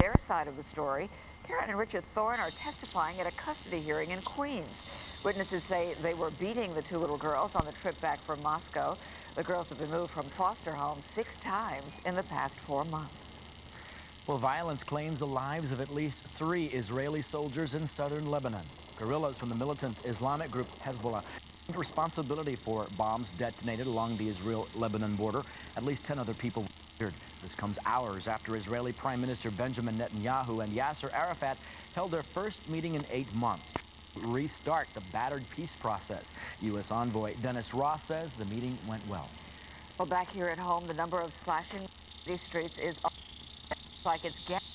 their side of the story. Karen and Richard Thorne are testifying at a custody hearing in Queens. Witnesses say they were beating the two little girls on the trip back from Moscow. The girls have been moved from foster homes 6 times in the past 4 months. Well, violence claims the lives of at least 3 Israeli soldiers in southern Lebanon. Guerrillas from the militant Islamic group Hezbollah claimed responsibility for bombs detonated along the Israel-Lebanon border. At least 10 other people were injured. This comes hours after Israeli Prime Minister Benjamin Netanyahu and Yasser Arafat held their first meeting in 8 months to restart the battered peace process. U.S. envoy Dennis Ross says the meeting went well. Well, back here at home, the number of slashing these streets is like it's getting.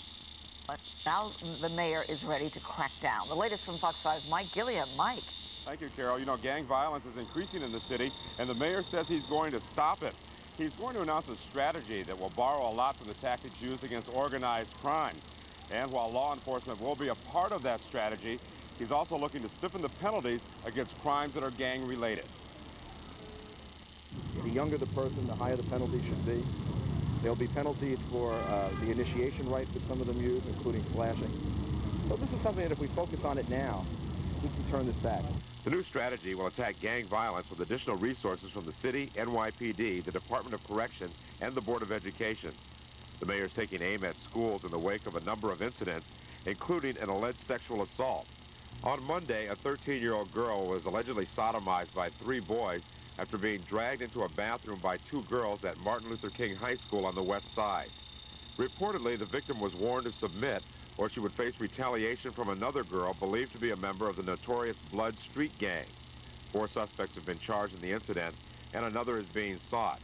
Now the mayor is ready to crack down. The latest from Fox 5's Mike Gilliam. Mike. Thank you, Carol. You know, gang violence is increasing in the city, and the mayor says he's going to stop it. He's going to announce a strategy that will borrow a lot from the tactics used against organized crime. And while law enforcement will be a part of that strategy, he's also looking to stiffen the penalties against crimes that are gang-related. The younger the person, the higher the penalty should be. There'll be penalties for the initiation rights that some of them use, including flashing. So this is something that if we focus on it now, we can turn this back. The new strategy will attack gang violence with additional resources from the city, NYPD, the Department of Corrections, and the Board of Education. The mayor's taking aim at schools in the wake of a number of incidents, including an alleged sexual assault. On Monday, a 13-year-old girl was allegedly sodomized by 3 boys after being dragged into a bathroom by 2 girls at Martin Luther King High School on the west side. Reportedly, the victim was warned to submit or she would face retaliation from another girl believed to be a member of the notorious Blood Street Gang. 4 suspects have been charged in the incident, and another is being sought.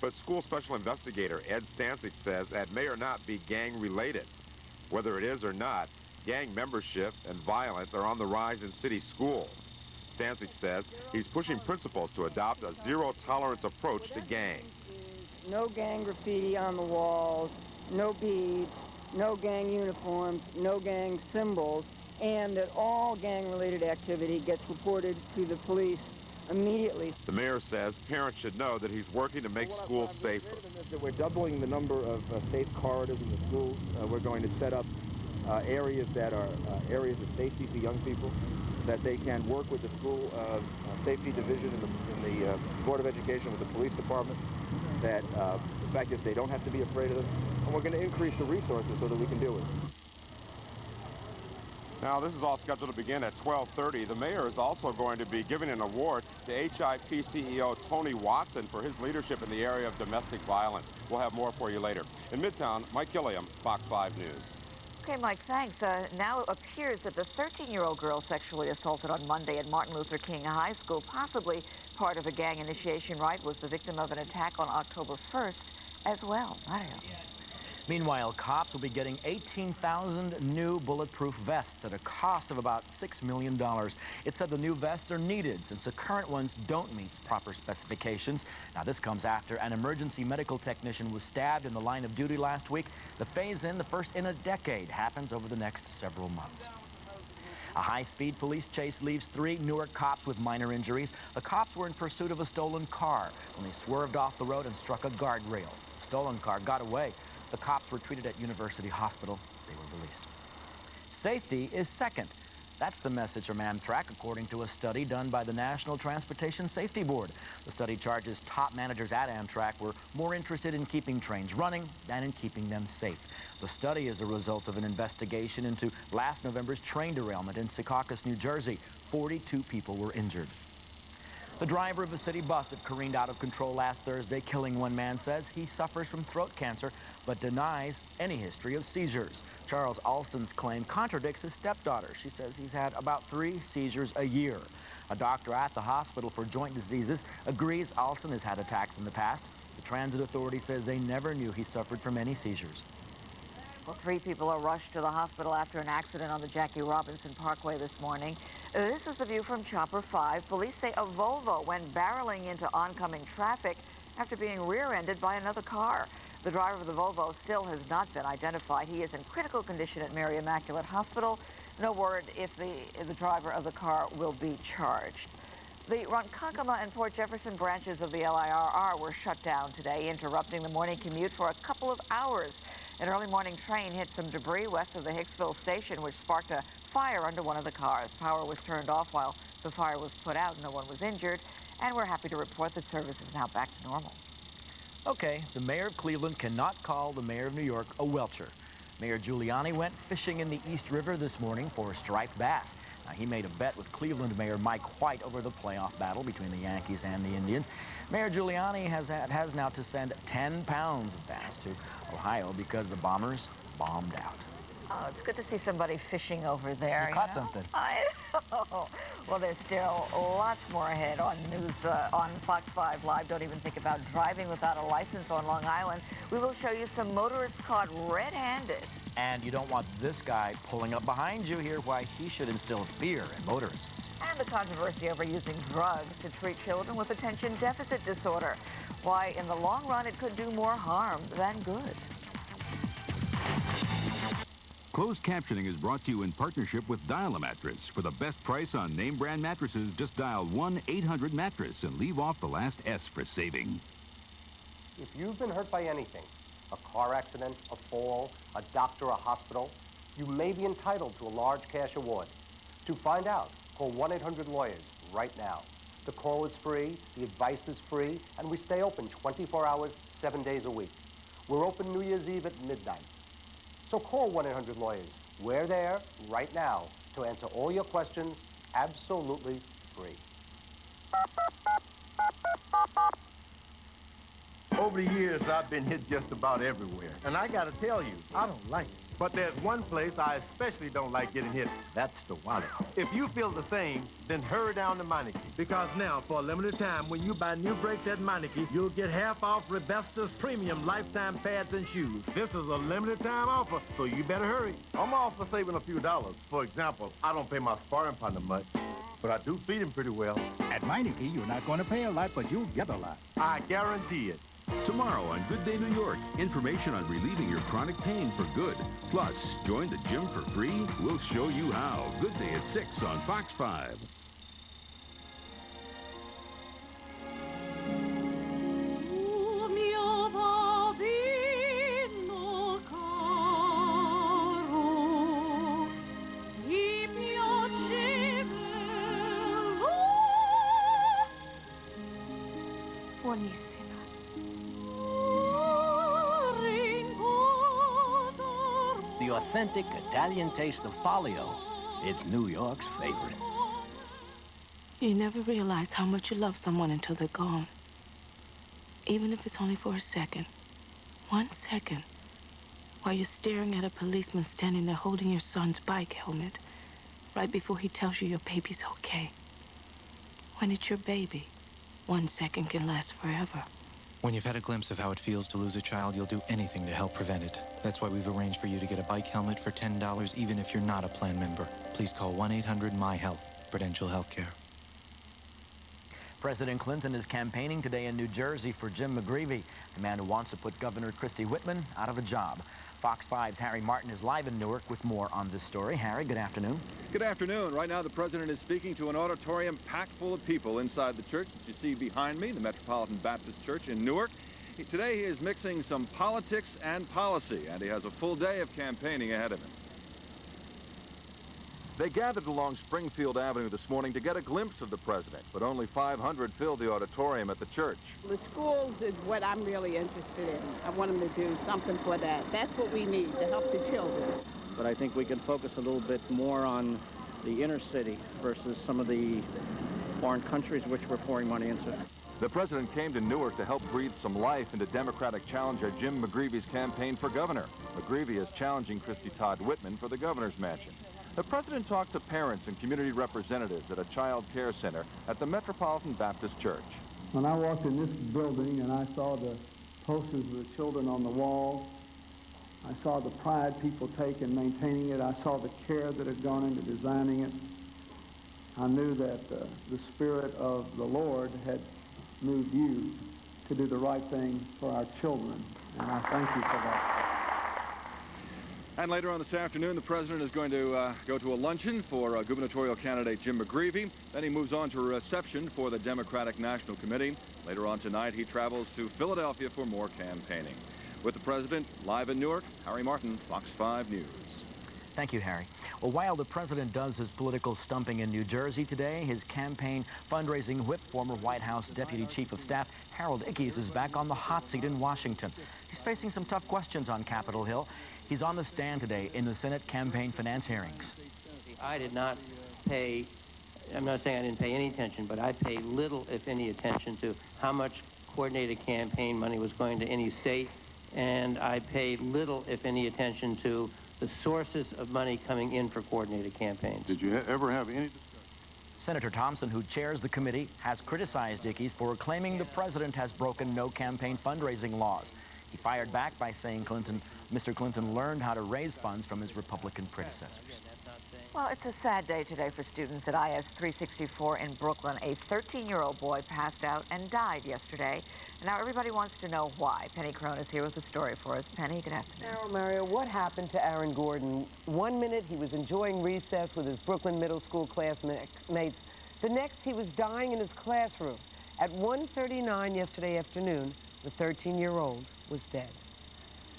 But school special investigator Ed Stancic says that may or not be gang-related. Whether it is or not, gang membership and violence are on the rise in city schools. Stancic says he's pushing principals to adopt a zero-tolerance approach to gangs. No gang graffiti on the walls, no beads, no gang uniforms, no gang symbols, and that all gang-related activity gets reported to the police immediately. The mayor says parents should know that he's working to make schools safer. We're doubling the number of safe corridors in the schools. We're going to set up areas that are areas of safety for young people, that they can work with the school safety division in the Board of Education with the police department, that the fact is they don't have to be afraid of them, and we're going to increase the resources so that we can deal with it. Now, this is all scheduled to begin at 12:30. The mayor is also going to be giving an award to HIP CEO Tony Watson for his leadership in the area of domestic violence. We'll have more for you later. In Midtown, Mike Gilliam, Fox 5 News. Okay, Mike, thanks. Now it appears that the 13-year-old girl sexually assaulted on Monday at Martin Luther King High School, possibly part of a gang initiation rite, was the victim of an attack on October 1st as well. Mario. Meanwhile, cops will be getting 18,000 new bulletproof vests at a cost of about $6 million. It said the new vests are needed since the current ones don't meet proper specifications. Now, this comes after an emergency medical technician was stabbed in the line of duty last week. The phase-in, the first in a decade, happens over the next several months. A high-speed police chase leaves 3 Newark cops with minor injuries. The cops were in pursuit of a stolen car when they swerved off the road and struck a guardrail. The stolen car got away. The cops were treated at University Hospital. They were released. Safety is second. That's the message from Amtrak, according to a study done by the National Transportation Safety Board. The study charges top managers at Amtrak were more interested in keeping trains running than in keeping them safe. The study is a result of an investigation into last November's train derailment in Secaucus, New Jersey. 42 people were injured. The driver of a city bus that careened out of control last Thursday, killing 1 man, says he suffers from throat cancer, but denies any history of seizures. Charles Alston's claim contradicts his stepdaughter. She says he's had about 3 seizures a year. A doctor at the hospital for joint diseases agrees Alston has had attacks in the past. The transit authority says they never knew he suffered from any seizures. Well, 3 people are rushed to the hospital after an accident on the Jackie Robinson Parkway this morning. This was the view from Chopper 5. Police say a Volvo went barreling into oncoming traffic after being rear-ended by another car. The driver of the Volvo still has not been identified. He is in critical condition at Mary Immaculate Hospital. No word if the driver of the car will be charged. The Ronkonkoma and Port Jefferson branches of the LIRR were shut down today, interrupting the morning commute for a couple of hours. An early morning train hit some debris west of the Hicksville station, which sparked a fire under one of the cars. Power was turned off while the fire was put out. No one was injured, and we're happy to report the service is now back to normal. Okay, the mayor of Cleveland cannot call the mayor of New York a welcher. Mayor Giuliani went fishing in the East River this morning for striped bass. Now, he made a bet with Cleveland Mayor Mike White over the playoff battle between the Yankees and the Indians. Mayor Giuliani has now to send 10 pounds of bass to Ohio because the Bombers bombed out. Oh, it's good to see somebody fishing over there. You caught something. I know. Well, there's still lots more ahead on news on Fox 5 Live. Don't even think about driving without a license on Long Island. We will show you some motorists caught red-handed. And you don't want this guy pulling up behind you. Hear why he should instill fear in motorists. And the controversy over using drugs to treat children with attention deficit disorder. Why, in the long run, it could do more harm than good. Closed captioning is brought to you in partnership with Dial-A-Mattress. For the best price on name brand mattresses, just dial 1-800-MATTRESS and leave off the last S for saving. If you've been hurt by anything, a car accident, a fall, a doctor, a hospital, you may be entitled to a large cash award. To find out, call 1-800-LAWYERS right now. The call is free, the advice is free, and we stay open 24 hours, 7 days a week. We're open New Year's Eve at midnight. So call 1-800-LAWYERS. We're there right now to answer all your questions absolutely free. Over the years, I've been hit just about everywhere. And I gotta tell you, I don't like it. But there's one place I especially don't like getting hit. That's the wallet. If you feel the same, then hurry down to Meineke. Because now, for a limited time, when you buy new brakes at Meineke, you'll get half off Rebesta's premium lifetime pads and shoes. This is a limited time offer, so you better hurry. I'm all for saving a few dollars. For example, I don't pay my sparring partner much, but I do feed him pretty well. At Meineke, you're not going to pay a lot, but you'll get a lot. I guarantee it. Tomorrow on Good Day New York, information on relieving your chronic pain for good. Plus, join the gym for free. We'll show you how. Good Day at 6 on Fox 5. The authentic Italian taste of Folio. It's New York's favorite. You never realize how much you love someone until they're gone. Even if it's only for a second. 1 second. While you're staring at a policeman standing there holding your son's bike helmet. Right before he tells you your baby's okay. When it's your baby, 1 second can last forever. When you've had a glimpse of how it feels to lose a child, you'll do anything to help prevent it. That's why we've arranged for you to get a bike helmet for $10, even if you're not a plan member. Please call 1-800-MY-HELP, Prudential Healthcare. President Clinton is campaigning today in New Jersey for Jim McGreevey, the man who wants to put Governor Christie Whitman out of a job. Fox 5's Harry Martin is live in Newark with more on this story. Harry, good afternoon. Good afternoon. Right now, the president is speaking to an auditorium packed full of people inside the church that you see behind me, the Metropolitan Baptist Church in Newark. Today, he is mixing some politics and policy, and he has a full day of campaigning ahead of him. They gathered along Springfield Avenue this morning to get a glimpse of the president, but only 500 filled the auditorium at the church. The schools is what I'm really interested in. I want them to do something for that. That's what we need to help the children. But I think we can focus a little bit more on the inner city versus some of the foreign countries which we're pouring money into. The president came to Newark to help breathe some life into Democratic challenger Jim McGreevey's campaign for governor. McGreevey is challenging Christie Todd Whitman for the governor's mansion. The president talked to parents and community representatives at a child care center at the Metropolitan Baptist Church. When I walked in this building and I saw the posters of the children on the walls, I saw the pride people take in maintaining it. I saw the care that had gone into designing it. I knew that the Spirit of the Lord had moved you to do the right thing for our children, and I thank you for that. And later on this afternoon, the president is going to go to a luncheon for gubernatorial candidate Jim McGreevey. Then he moves on to a reception for the Democratic National Committee. Later on tonight, he travels to Philadelphia for more campaigning. With the president, live in Newark, Harry Martin, Fox 5 News. Thank you, Harry. Well, while the president does his political stumping in New Jersey today, his campaign fundraising whip, former White House Deputy Chief of Staff Harold Ickes, is back on the hot seat in Washington. He's facing some tough questions on Capitol Hill. He's on the stand today in the Senate campaign finance hearings. I did not pay, I'm not saying I didn't pay any attention, but I paid little, if any, attention to how much coordinated campaign money was going to any state, and I paid little, if any, attention to the sources of money coming in for coordinated campaigns. Did you ever have any discussion? Senator Thompson, who chairs the committee, has criticized Ickes for claiming the president has broken no campaign fundraising laws. He fired back by saying Mr. Clinton learned how to raise funds from his Republican predecessors. Well, it's a sad day today for students at IS 364 in Brooklyn. A 13-year-old boy passed out and died yesterday. And now everybody wants to know why. Penny Crone is here with the story for us. Penny, good afternoon. Now, Mario, what happened to Aaron Gordon? 1 minute he was enjoying recess with his Brooklyn Middle School classmates. The next he was dying in his classroom. At 1:39 yesterday afternoon, the 13-year-old was dead.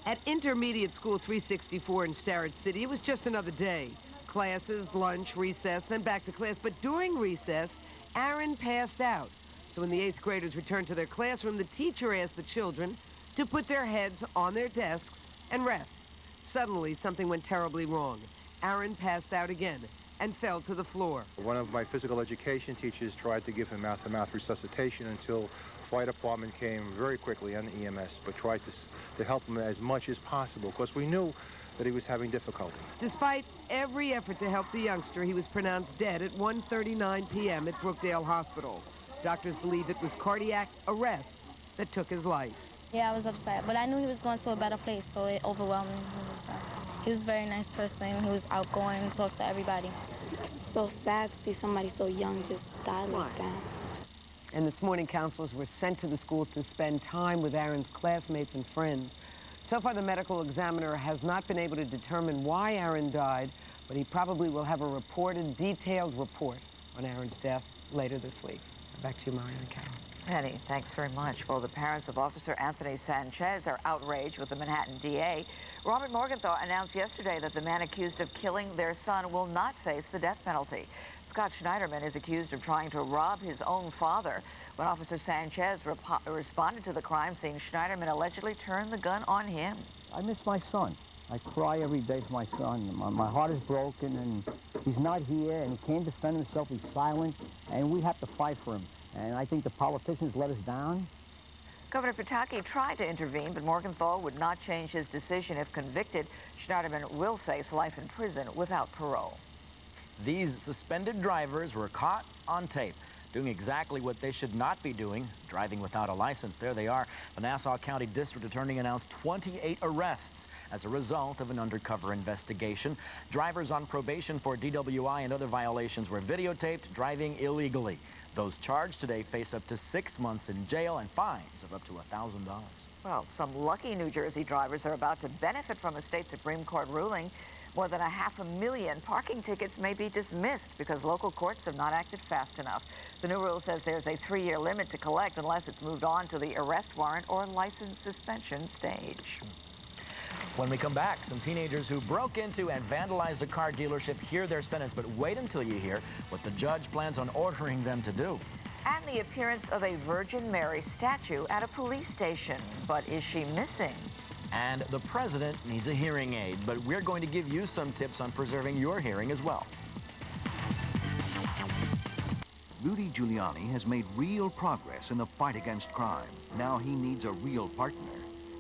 At Intermediate School 364 in Starrett City, it was just another day. Classes, lunch, recess, then back to class. But during recess, Aaron passed out. So when the 8th graders returned to their classroom, the teacher asked the children to put their heads on their desks and rest. Suddenly, something went terribly wrong. Aaron passed out again and fell to the floor. One of my physical education teachers tried to give him mouth-to-mouth resuscitation until fire department came very quickly and the EMS, but tried to help him as much as possible because we knew that he was having difficulty. Despite every effort to help the youngster, he was pronounced dead at 1:39 p.m. at Brookdale Hospital. Doctors believe it was cardiac arrest that took his life. Yeah, I was upset, but I knew he was going to a better place, so it overwhelmed me. He was a very nice person. He was outgoing, talked to everybody. It's so sad to see somebody so young just die like that. And this morning, counselors were sent to the school to spend time with Aaron's classmates and friends. So far, the medical examiner has not been able to determine why Aaron died, but he probably will have a detailed report on Aaron's death later this week. Back to you, Maria and Carol. Penny, thanks very much. Well, the parents of Officer Anthony Sanchez are outraged with the Manhattan DA. Robert Morgenthau announced yesterday that the man accused of killing their son will not face the death penalty. Scott Schneiderman is accused of trying to rob his own father. When Officer Sanchez responded to the crime scene, Schneiderman allegedly turned the gun on him. I miss my son. I cry every day for my son. My heart is broken, and he's not here, and he can't defend himself. He's silent, and we have to fight for him. And I think the politicians let us down. Governor Pataki tried to intervene, but Morgenthau would not change his decision. If convicted, Schneiderman will face life in prison without parole. These suspended drivers were caught on tape doing exactly what they should not be doing, driving without a license. There they are. The Nassau County District Attorney announced 28 arrests as a result of an undercover investigation. Drivers on probation for DWI and other violations were videotaped driving illegally. Those charged today face up to 6 months in jail and fines of up to $1,000. Well, some lucky New Jersey drivers are about to benefit from a state Supreme Court ruling. More than 500,000 parking tickets may be dismissed because local courts have not acted fast enough. The new rule says there's a 3-year limit to collect unless it's moved on to the arrest warrant or license suspension stage. When we come back, some teenagers who broke into and vandalized a car dealership hear their sentence, but wait until you hear what the judge plans on ordering them to do. And the appearance of a Virgin Mary statue at a police station. But is she missing? And the president needs a hearing aid, but we're going to give you some tips on preserving your hearing as well. Rudy Giuliani has made real progress in the fight against crime. Now he needs a real partner.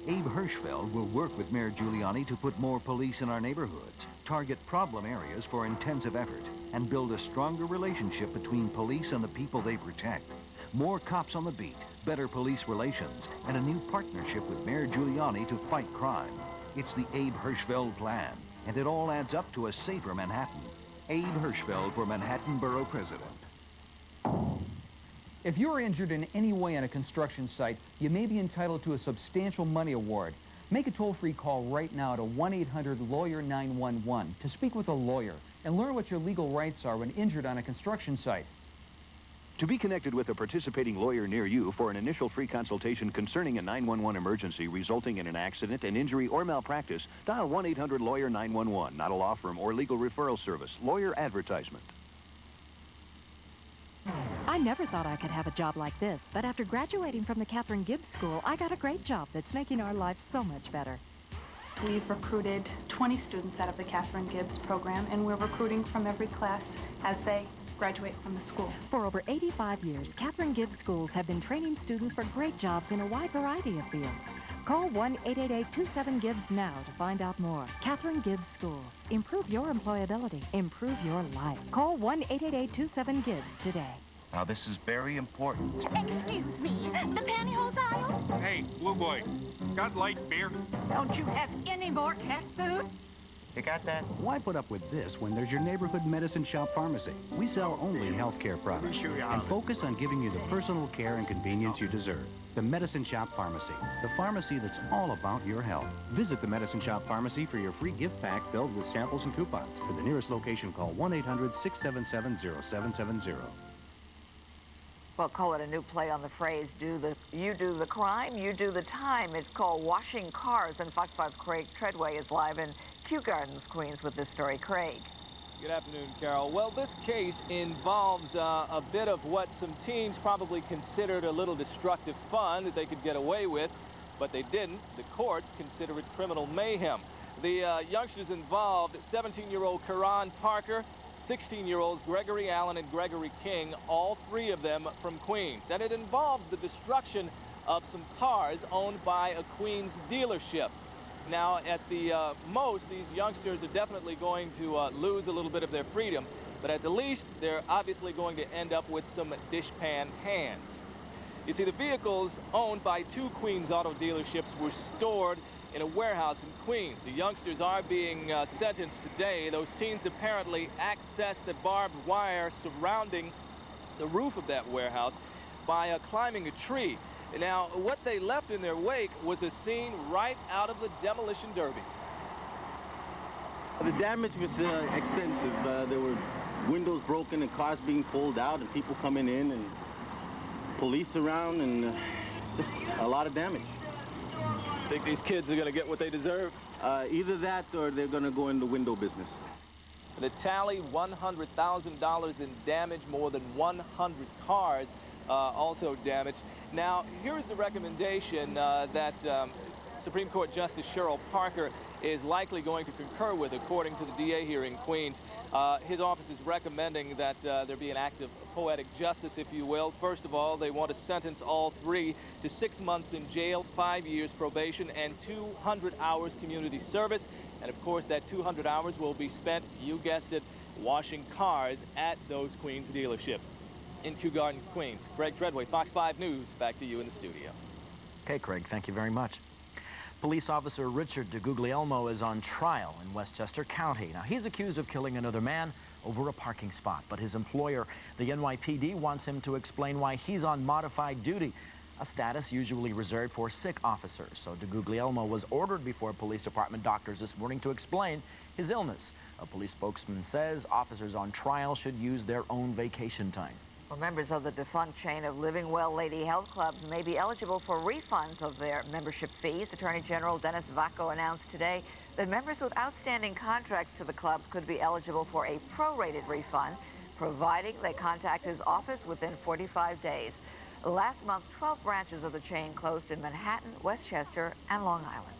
Abe Hirschfeld will work with Mayor Giuliani to put more police in our neighborhoods, target problem areas for intensive effort, and build a stronger relationship between police and the people they protect. More cops on the beat, better police relations, and a new partnership with Mayor Giuliani to fight crime. It's the Abe Hirschfeld plan, and it all adds up to a safer Manhattan. Abe Hirschfeld for Manhattan Borough President. If you're injured in any way on a construction site, you may be entitled to a substantial money award. Make a toll-free call right now to 1-800-LAWYER-911 to speak with a lawyer and learn what your legal rights are when injured on a construction site. To be connected with a participating lawyer near you for an initial free consultation concerning a 911 emergency resulting in an accident, an injury, or malpractice, dial 1-800-LAWYER-911, not a law firm or legal referral service. Lawyer advertisement. I never thought I could have a job like this, but after graduating from the Catherine Gibbs School, I got a great job that's making our lives so much better. We've recruited 20 students out of the Catherine Gibbs program, and we're recruiting from every class as they graduate from the school. For over 85 years, Catherine Gibbs schools have been training students for great jobs in a wide variety of fields. Call 1-888-27-GIBS now to find out more. Catherine Gibbs Schools. Improve your employability. Improve your life. Call 1-888-27-GIBS today. Now, this is very important. Excuse me, the pantyhose aisle? Hey, Blue Boy, got light beer? Don't you have any more cat food? You got that? Why put up with this when there's your neighborhood medicine shop pharmacy? We sell only healthcare products and focus on giving you the personal care and convenience you deserve. The Medicine Shop Pharmacy, the pharmacy that's all about your health. Visit the Medicine Shop Pharmacy for your free gift pack filled with samples and coupons. For the nearest location, call 1-800-677-0770. Well, call it a new play on the phrase, you do the crime, you do the time. It's called Washing Cars, and Fox 5 Craig Treadway is live in Kew Gardens, Queens, with this story. Craig. Good afternoon, Carol. Well, this case involves a bit of what some teens probably considered a little destructive fun that they could get away with, but they didn't. The courts consider it criminal mayhem. The youngsters involved, 17-year-old Karan Parker, 16-year-olds Gregory Allen and Gregory King, all three of them from Queens. And it involves the destruction of some cars owned by a Queens dealership. Now, at the most, these youngsters are definitely going to lose a little bit of their freedom, but at the least, they're obviously going to end up with some dishpan hands. You see, the vehicles owned by two Queens auto dealerships were stored in a warehouse in Queens. The youngsters are being sentenced today. Those teens apparently accessed the barbed wire surrounding the roof of that warehouse by climbing a tree. Now, what they left in their wake was a scene right out of the demolition derby. The damage was extensive. There were windows broken and cars being pulled out and people coming in and police around and just a lot of damage. Think these kids are going to get what they deserve? Either that or they're going to go in the window business. The tally, $100,000 in damage, more than 100 cars also damaged. Now, here's the recommendation that Supreme Court Justice Cheryl Parker is likely going to concur with, according to the DA here in Queens. His office is recommending that there be an act of poetic justice, if you will. First of all, they want to sentence all three to 6 months in jail, 5 years probation, and 200 hours community service. And of course, that 200 hours will be spent, you guessed it, washing cars at those Queens dealerships. In Kew Gardens, Queens, Craig Treadway, Fox 5 News, back to you in the studio. Okay, Craig, thank you very much. Police officer Richard DeGuglielmo is on trial in Westchester County. Now, he's accused of killing another man over a parking spot, but his employer, the NYPD, wants him to explain why he's on modified duty, a status usually reserved for sick officers. So DeGuglielmo was ordered before police department doctors this morning to explain his illness. A police spokesman says officers on trial should use their own vacation time. Well, members of the defunct chain of Living Well Lady Health Clubs may be eligible for refunds of their membership fees. Attorney General Dennis Vacco announced today that members with outstanding contracts to the clubs could be eligible for a prorated refund, providing they contact his office within 45 days. Last month, 12 branches of the chain closed in Manhattan, Westchester, and Long Island.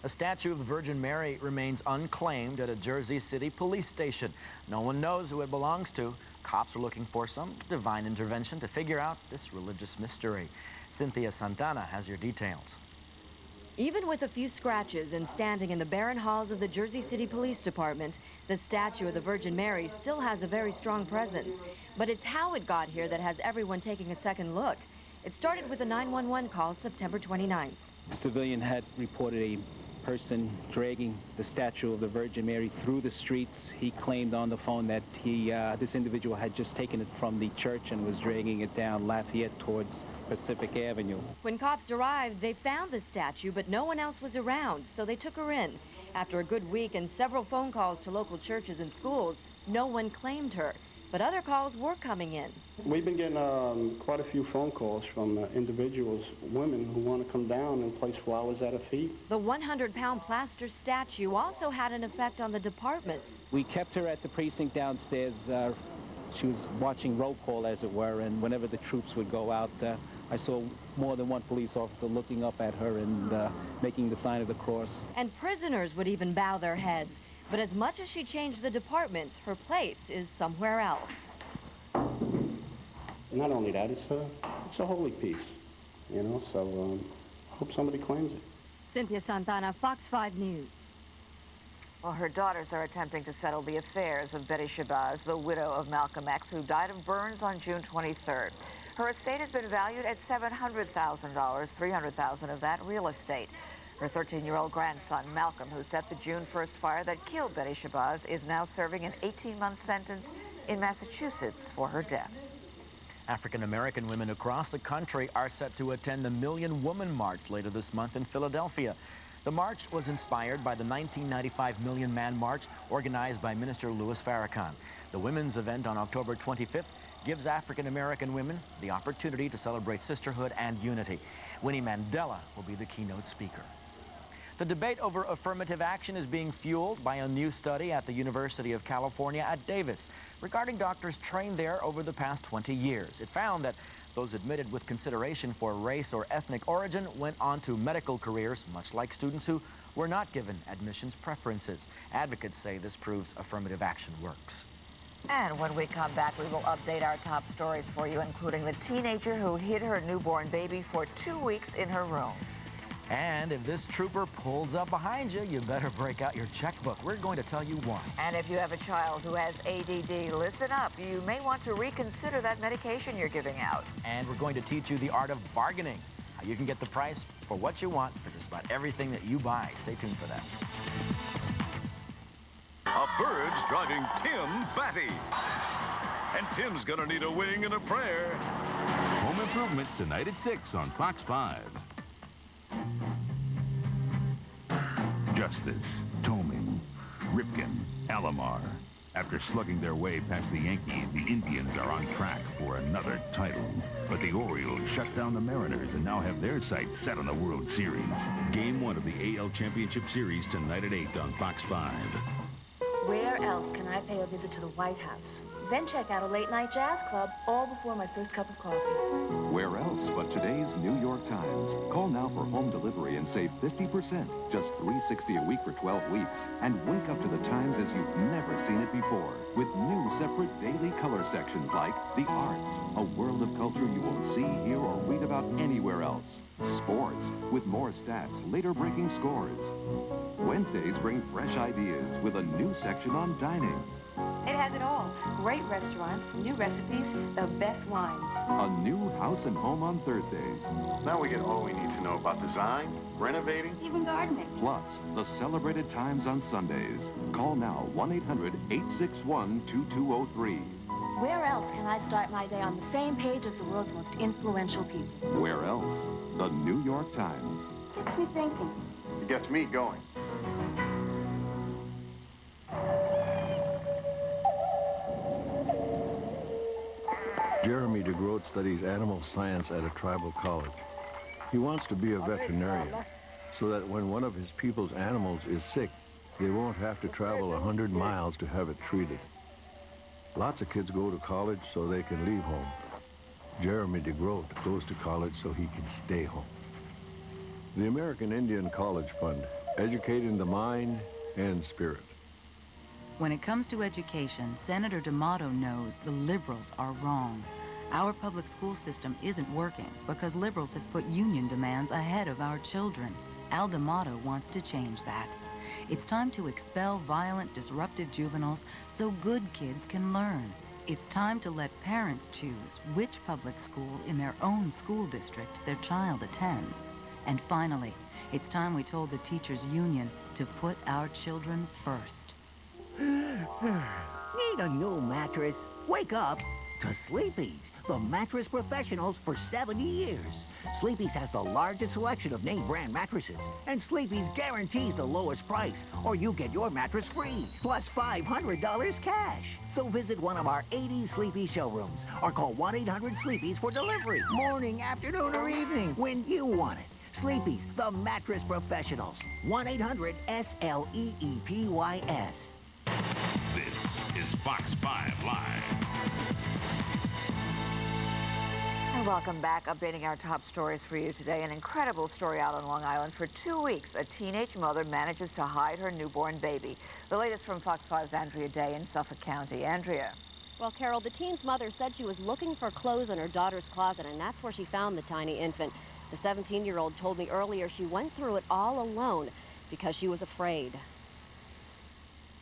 A statue of the Virgin Mary remains unclaimed at a Jersey City police station. No one knows who it belongs to. Cops are looking for some divine intervention to figure out this religious mystery. Cynthia Santana has your details. Even with a few scratches and standing in the barren halls of the Jersey City Police Department, the statue of the Virgin Mary still has a very strong presence. But it's how it got here that has everyone taking a second look. It started with a 911 call September 29th. A civilian had reported a person dragging the statue of the Virgin Mary through the streets. He claimed on the phone that this individual had just taken it from the church and was dragging it down Lafayette towards Pacific Avenue. When cops arrived, they found the statue, but no one else was around, so they took her in. After a good week and several phone calls to local churches and schools, no one claimed her. but other calls were coming in. We've been getting quite a few phone calls from individuals, women who want to come down and place flowers at her feet. The 100-pound plaster statue also had an effect on the departments. We kept her at the precinct downstairs. She was watching roll call, as it were, and whenever the troops would go out, I saw more than one police officer looking up at her and making the sign of the cross. And prisoners would even bow their heads. But as much as she changed the department, her place is somewhere else. Not only that, it's a holy piece, you know, so I hope somebody claims it. Cynthia Santana, Fox 5 News. Well, her daughters are attempting to settle the affairs of Betty Shabazz, the widow of Malcolm X, who died of burns on June 23rd. Her estate has been valued at $700,000, $300,000 of that real estate. Her 13-year-old grandson, Malcolm, who set the June 1st fire that killed Betty Shabazz, is now serving an 18-month sentence in Massachusetts for her death. African-American women across the country are set to attend the Million Woman March later this month in Philadelphia. The march was inspired by the 1995 Million Man March organized by Minister Louis Farrakhan. The women's event on October 25th gives African-American women the opportunity to celebrate sisterhood and unity. Winnie Mandela will be the keynote speaker. The debate over affirmative action is being fueled by a new study at the University of California at Davis regarding doctors trained there over the past 20 years. It found that those admitted with consideration for race or ethnic origin went on to medical careers, much like students who were not given admissions preferences. Advocates say this proves affirmative action works. And when we come back, we will update our top stories for you, including the teenager who hid her newborn baby for 2 weeks in her room. And if this trooper pulls up behind you, you better break out your checkbook. We're going to tell you why. And if you have a child who has ADD, listen up. You may want to reconsider that medication you're giving out. And we're going to teach you the art of bargaining, how you can get the price for what you want for just about everything that you buy. Stay tuned for that. A bird's driving Tim batty. And Tim's gonna need a wing and a prayer. Home Improvement tonight at 6 on Fox 5. Justice, Toming, Ripken, Alomar. After slugging their way past the Yankees, the Indians are on track for another title. But the Orioles shut down the Mariners and now have their sights set on the World Series. Game 1 of the AL Championship Series tonight at 8 on Fox 5. Where else can I pay a visit to the White House? Then check out a late-night jazz club all before my first cup of coffee. Where else but today's New York Times? Call now for home delivery and save 50%, just $3.60 a week for 12 weeks. And wake up to the Times as you've never seen it before, with new separate daily color sections like The Arts, a world of culture you won't see, hear, or read about anywhere else. Sports, with more stats, later breaking scores. Wednesdays bring fresh ideas with a new section on dining. It has it all. Great restaurants, new recipes, the best wines. A new house and home on Thursdays. Now we get all we need to know about design, renovating, even gardening. Plus, the celebrated times on Sundays. Call now, 1-800-861-2203. Where else can I start my day on the same page as the world's most influential people? Where else? The New York Times. Gets me thinking. It gets me going. Jeremy DeGroat studies animal science at a tribal college. He wants to be a veterinarian so that when one of his people's animals is sick, they won't have to travel 100 miles to have it treated. Lots of kids go to college so they can leave home. Jeremy DeGroat goes to college so he can stay home. The American Indian College Fund, educating the mind and spirit. When it comes to education, Senator D'Amato knows the liberals are wrong. Our public school system isn't working because liberals have put union demands ahead of our children. Al D'Amato wants to change that. It's time to expel violent, disruptive juveniles so good kids can learn. It's time to let parents choose which public school in their own school district their child attends. And finally, it's time we told the teachers' union to put our children first. Need a new mattress? Wake up. to Sleepy's, the mattress professionals for 70 years. Sleepy's has the largest selection of name brand mattresses, and Sleepy's guarantees the lowest price, or you get your mattress free, plus $500 cash. So visit one of our 80 Sleepy showrooms, or call 1-800-SLEEPY'S for delivery, morning, afternoon, or evening, when you want it. Sleepy's, the mattress professionals. 1-800-SLEEPYS. This is Fox 5 Live. And welcome back, updating our top stories for you today. An incredible story out on Long Island. For 2 weeks, a teenage mother manages to hide her newborn baby. The latest from Fox 5's Andrea Day in Suffolk County. Andrea. Well, Carol, the teen's mother said she was looking for clothes in her daughter's closet, and that's where she found the tiny infant. The 17-year-old told me earlier she went through it all alone because she was afraid.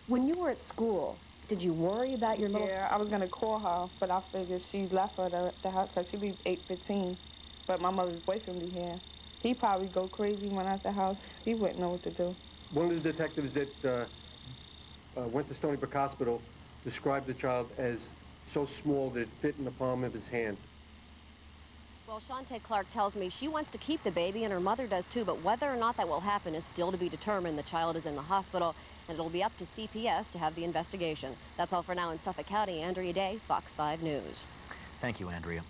When you were at school, did you worry about your little... Yeah, I was going to call her, but I figured she left her at the house because she leaves 8:15. But my mother's boyfriend be here. He probably go crazy when I was at the house. He wouldn't know what to do. One of the detectives that went to Stony Brook Hospital described the child as so small that it fit in the palm of his hand. Well, Shante Clark tells me she wants to keep the baby, and her mother does too, but whether or not that will happen is still to be determined. The child is in the hospital, and it'll be up to CPS to have the investigation. That's all for now in Suffolk County. Andrea Day, Fox 5 News. Thank you, Andrea.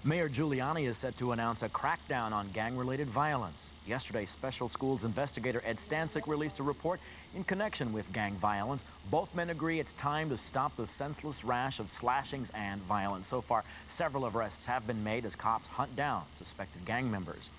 Mayor Giuliani is set to announce a crackdown on gang-related violence. Yesterday, Special Schools investigator Ed Stancic released a report in connection with gang violence. Both men agree it's time to stop the senseless rash of slashings and violence. So far, several arrests have been made as cops hunt down suspected gang members.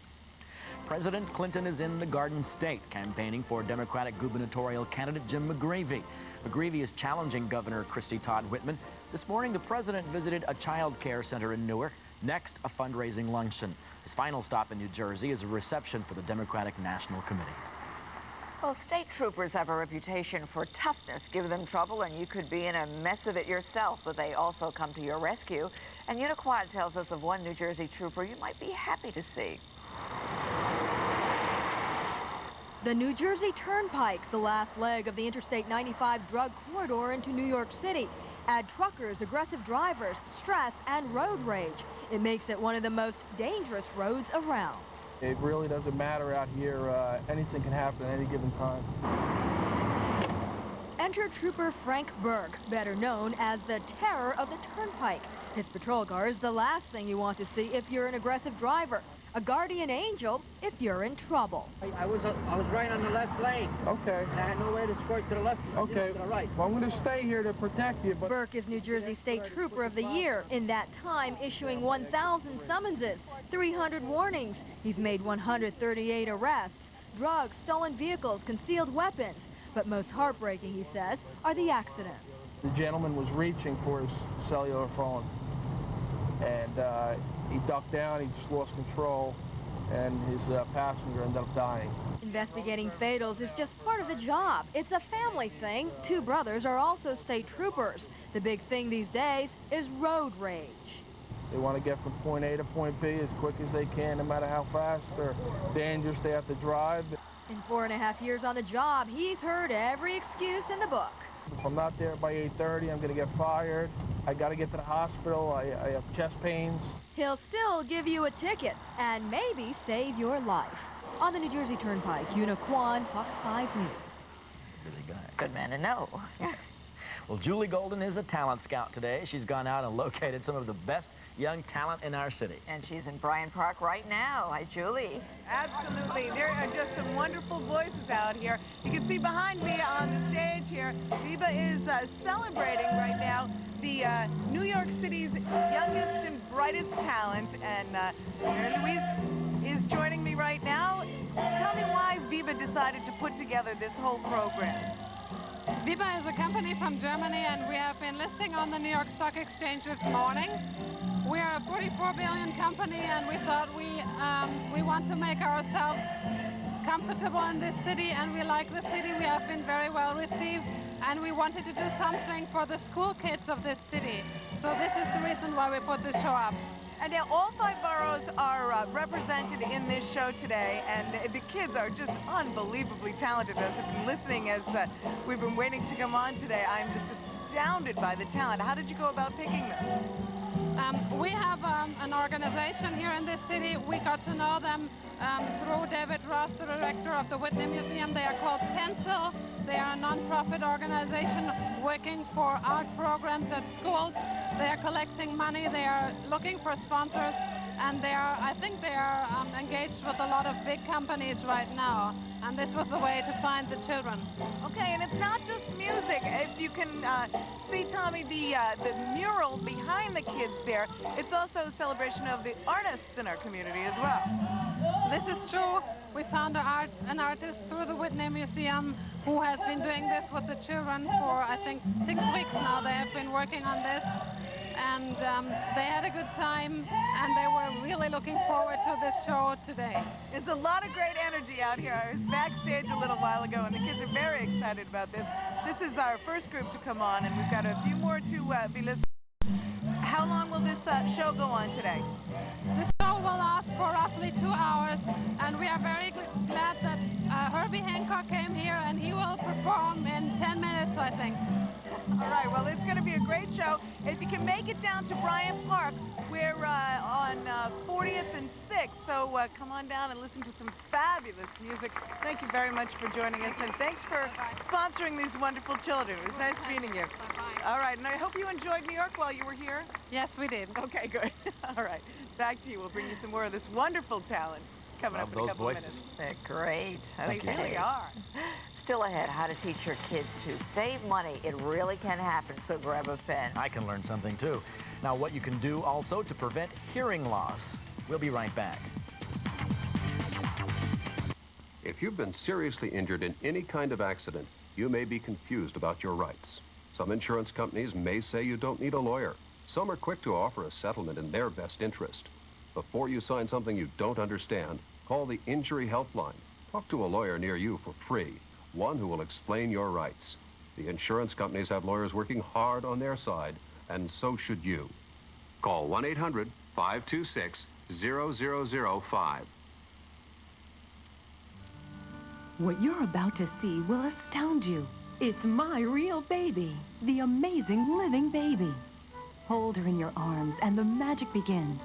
President Clinton is in the Garden State campaigning for Democratic gubernatorial candidate Jim McGreevey. McGreevey is challenging Governor Christie Todd Whitman. This morning, the president visited a child care center in Newark. Next, a fundraising luncheon. His final stop in New Jersey is a reception for the Democratic National Committee. Well, state troopers have a reputation for toughness. Give them trouble and you could be in a mess of it yourself, but they also come to your rescue. And Uniquad tells us of one New Jersey trooper you might be happy to see. The New Jersey Turnpike, the last leg of the Interstate 95 drug corridor into New York City. Add truckers, aggressive drivers, stress, and road rage. It makes it one of the most dangerous roads around. It really doesn't matter out here. Anything can happen at any given time. Enter Trooper Frank Berg, better known as the Terror of the Turnpike. His patrol car is the last thing you want to see if you're an aggressive driver. A guardian angel if you're in trouble. I was right on the left lane. Okay. And I had no way to squirt to the left. Okay. To the right. Well, I'm going to stay here to protect you. But Burke is New Jersey State Trooper of the Year. In that time, issuing 1,000 summonses, 300 warnings. He's made 138 arrests. Drugs, stolen vehicles, concealed weapons. But most heartbreaking, he says, are the accidents. the gentleman was reaching for his cellular phone. And he ducked down, he just lost control, and his passenger ended up dying. Investigating fatals is just part of the job. It's a family thing. Two brothers are also state troopers. The big thing these days is road rage. They want to get from point A to point B as quick as they can, no matter how fast or dangerous they have to drive. In 4.5 years on the job, he's heard every excuse in the book. If I'm not there by 8:30, I'm going to get fired. I got to get to the hospital. I have chest pains. He'll still give you a ticket and maybe save your life. On the New Jersey Turnpike, Una Kwan, Fox 5 News. Busy guy. Good man to know. Well, Julie Golden is a talent scout today. She's gone out and located some of the best young talent in our city. And she's in Bryant Park right now. Hi, Julie. Absolutely. There are just some wonderful voices out here. You can see behind me on the stage here, Viva is celebrating right now the New York City's youngest and brightest talent. And Mary Louise is joining me right now. Tell me why Viva decided to put together this whole program. Viva is a company from Germany, and we have been listing on the New York Stock Exchange this morning. We are a 44 billion company, and we thought we want to make ourselves comfortable in this city, and we like the city. We have been very well received, and we wanted to do something for the school kids of this city. So this is the reason why we put this show up. And now all 5 boroughs are represented in this show today, and the kids are just unbelievably talented. As I've been listening as we've been waiting to come on today, I'm just astounded by the talent. How did you go about picking them? We have an organization here in this city. We got to know them through David Ross, the director of the Whitney Museum. They are called Pencil. They are a non-profit organization working for art programs at schools. They are collecting money. They are looking for sponsors. And I think they are engaged with a lot of big companies right now. And this was the way to find the children. Okay, and it's not just music. If you can see, Tommy, the mural behind the kids there, it's also a celebration of the artists in our community as well. This is true. We found an artist through the Whitney Museum who has been doing this with the children for, I think, 6 weeks now. They have been working on this. And they had a good time, and they were really looking forward to this show today. There's a lot of great energy out here. I was backstage a little while ago, and the kids are very excited about this. This is our first group to come on, and we've got a few more to be listening. How long will this show go on today? The show will last for roughly 2 hours, and we are very glad that Herbie Hancock came here, and he will perform in 10 minutes, I think. All right, well, it's going to be a great show. If you can make it down to Bryant Park, we're on 40th and 6th, so come on down and listen to some fabulous music. Thank you very much for joining us, and thanks for sponsoring these wonderful children. It was nice meeting you. All right, and I hope you enjoyed New York while you were here. Yes, we did. Okay, good. All right, back to you. We'll bring you some more of this wonderful talent coming up in a couple of minutes. They're great. They really are. Still ahead, how to teach your kids to save money. It really can happen, so grab a pen. I can learn something, too. Now, what you can do also to prevent hearing loss. We'll be right back. If you've been seriously injured in any kind of accident, you may be confused about your rights. Some insurance companies may say you don't need a lawyer. Some are quick to offer a settlement in their best interest. Before you sign something you don't understand, call the Injury Helpline. Talk to a lawyer near you for free, one who will explain your rights. The insurance companies have lawyers working hard on their side, and so should you. Call 1-800-526-0005. What you're about to see will astound you. It's my real baby, the amazing living baby. Hold her in your arms and the magic begins.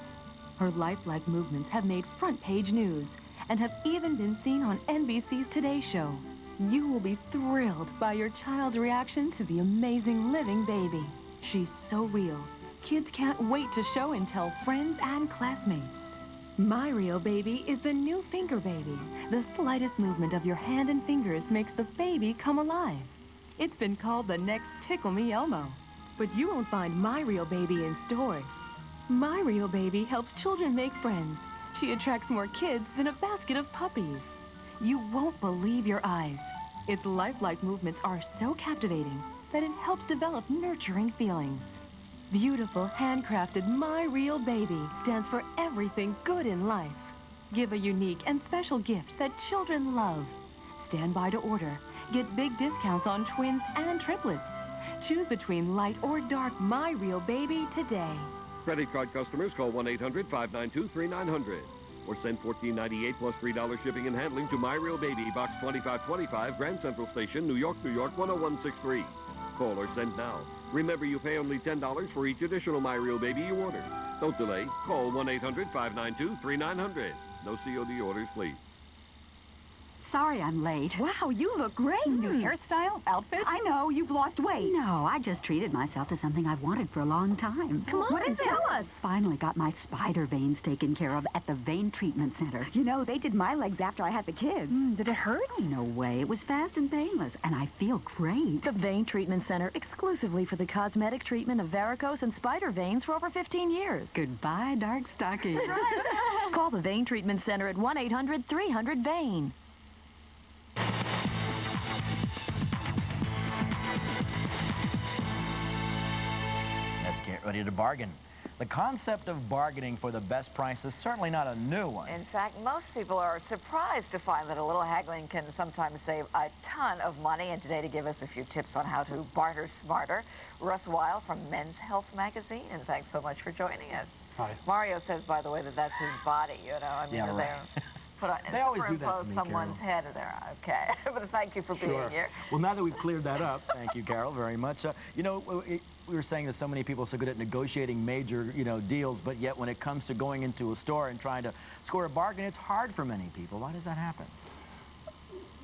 Her lifelike movements have made front-page news and have even been seen on NBC's Today Show. You will be thrilled by your child's reaction to the amazing living baby. She's so real. Kids can't wait to show and tell friends and classmates. My Real Baby is the new finger baby. The slightest movement of your hand and fingers makes the baby come alive. It's been called the next Tickle Me Elmo. But you won't find My Real Baby in stores. My Real Baby helps children make friends. She attracts more kids than a basket of puppies. You won't believe your eyes. Its lifelike movements are so captivating that it helps develop nurturing feelings. Beautiful, handcrafted My Real Baby stands for everything good in life. Give a unique and special gift that children love. Stand by to order. Get big discounts on twins and triplets. Choose between light or dark My Real Baby today. Credit card customers call 1-800-592-3900 or send $14.98 plus $3 shipping and handling to My Real Baby, Box 2525, Grand Central Station, New York, New York, 10163. Call or send now. Remember, you pay only $10 for each additional My Real Baby you order. Don't delay. Call 1-800-592-3900. No COD orders, please. Sorry I'm late. Wow, you look great. New hairstyle, outfit. I know, you've lost weight. No, I just treated myself to something I've wanted for a long time. Come on, what is tell it? us. Finally got my spider veins taken care of at the Vein Treatment Center. You know, they did my legs after I had the kids. Did it hurt? Oh, no way. It was fast and painless, and I feel great. The Vein Treatment Center, exclusively for the cosmetic treatment of varicose and spider veins for over 15 years. Goodbye, dark stocking. Call the Vein Treatment Center at 1-800-300-VEIN. Let's get ready to bargain. The concept of bargaining for the best price is certainly not a new one. In fact, most people are surprised to find that a little haggling can sometimes save a ton of money. And today, to give us a few tips on how to barter smarter, Russ Weil from Men's Health magazine. And thanks so much for joining us. Hi. Mario says, by the way, that that's his body, you know. I mean, Yeah, right. put on, They always do that to superimpose me, someone's Carol. head there. Okay. But thank you for being here. Well, now that we've cleared that up, thank you, Carol, very much. You know, we were saying that so many people are so good at negotiating major, deals, but yet when it comes to going into a store and trying to score a bargain, it's hard for many people. Why does that happen?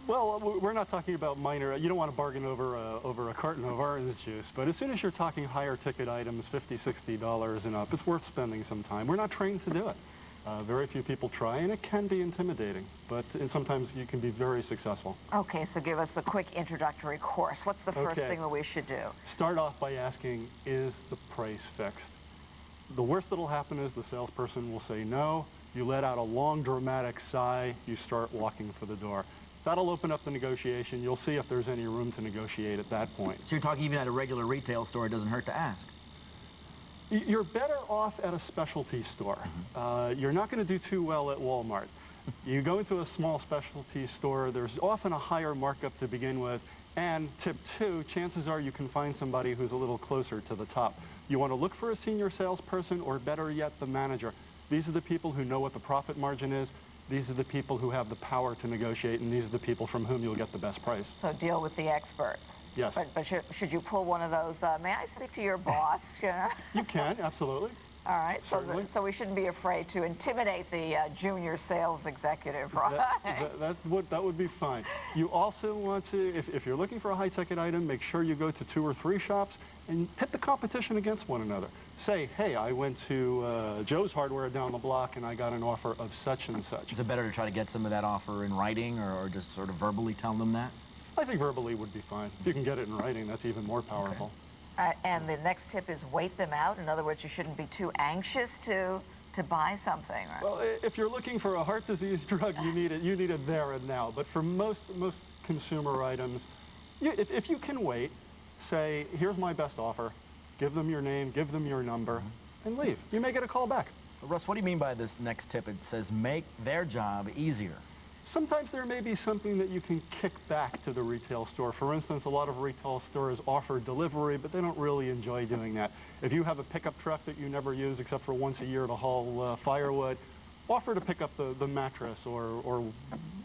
Well, we're not talking about minor. You don't want to bargain over a carton of orange juice, but as soon as you're talking higher ticket items, $50, $60 and up, it's worth spending some time. We're not trained to do it. Very few people try, and it can be intimidating, but sometimes you can be very successful. Okay, so give us the quick introductory course. What's the first thing that we should do? Start off by asking, is the price fixed? The worst that'll happen is the salesperson will say no. You let out a long, dramatic sigh. You start walking for the door. That'll open up the negotiation. You'll see if there's any room to negotiate at that point. So you're talking even at a regular retail store, it doesn't hurt to ask. You're better off at a specialty store. You're not going to do too well at Walmart. You go into a small specialty store, there's often a higher markup to begin with, and tip 2, chances are you can find somebody who's a little closer to the top. You want to look for a senior salesperson, or better yet, the manager. These are the people who know what the profit margin is. These are the people who have the power to negotiate, and these are the people from whom you'll get the best price. So deal with the experts. Yes. But should you pull one of those, may I speak to your boss? You can, absolutely. All right, so we shouldn't be afraid to intimidate the junior sales executive, right? That would be fine. You also want to, if you're looking for a high-ticket item, make sure you go to 2 or 3 shops and pit the competition against one another. Say, hey, I went to Joe's Hardware down the block and I got an offer of such and such. Is it better to try to get some of that offer in writing or just sort of verbally tell them that? I think verbally would be fine. If you can get it in writing, that's even more powerful. Okay. And the next tip is wait them out. In other words, you shouldn't be too anxious to buy something. Right? Well, if you're looking for a heart disease drug, you need it there and now. But for most consumer items, if you can wait, say, here's my best offer, give them your name, give them your number, and leave. You may get a call back. Well, Russ, what do you mean by this next tip? It says make their job easier. Sometimes there may be something that you can kick back to the retail store. For instance, a lot of retail stores offer delivery, but they don't really enjoy doing that. If you have a pickup truck that you never use except for once a year to haul firewood, offer to pick up the mattress or